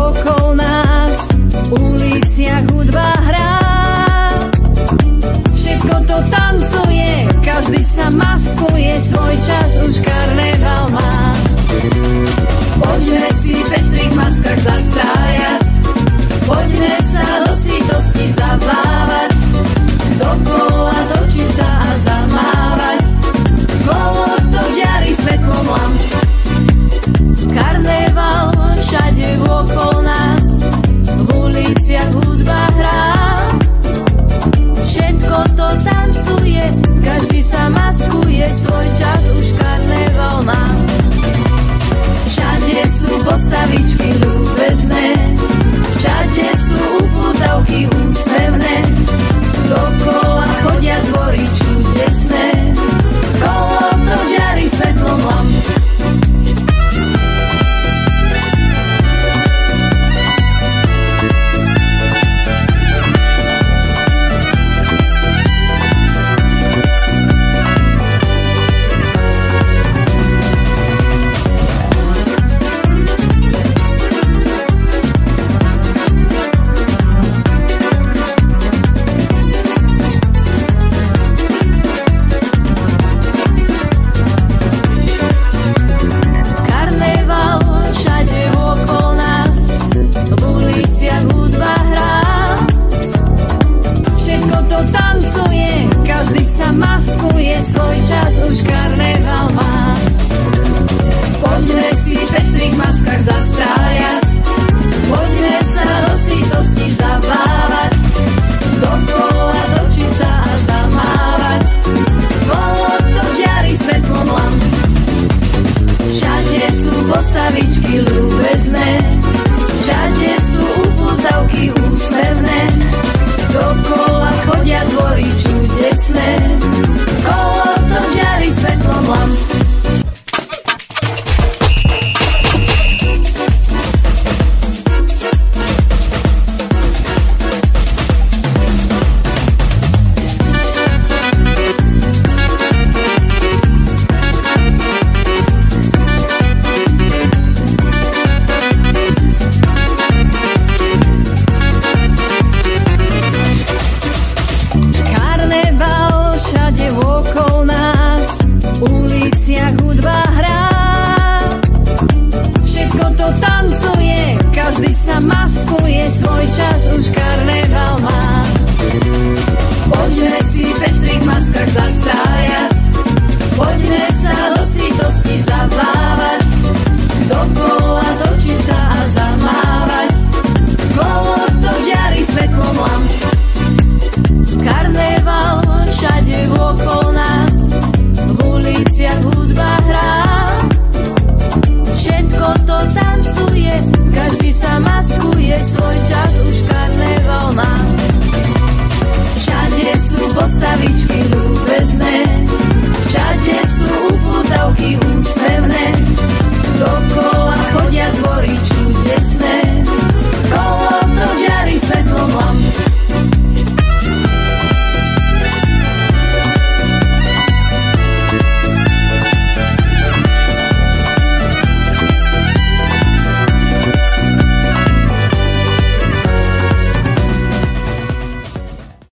okolo nás, v uliciach hudba hrá. Všetko to tancuje, každý sa maskuje, svoj čas už karneval má. Poďme si v pestrých maskách zastrájať, poďme sa do sítosti zabávať, dokola točiť sa a zamávať, kolo to žiari svetlom lamp. Karneval všade okolo nás, v uliciach hudba hrá. Všetko to tancuje, každý sa maskuje, svoj čas už karneval má. Všade sú postavičky ľúbezné, všade sú upútavky úsmevné, dokola chodia dvory čudesné, kolo to žiari svetlom lamp. Svoj čas už karneval má. Poďme si v pestrých maskách zastrájať, poďme sa do sítosti zabávať, dokola točiť sa a zamávať, kolo to žiari svetlom lamp. Všade sú postavičky ľúbezné, všade sú upútavky úsmevné, dokola chodia dvory čudesné,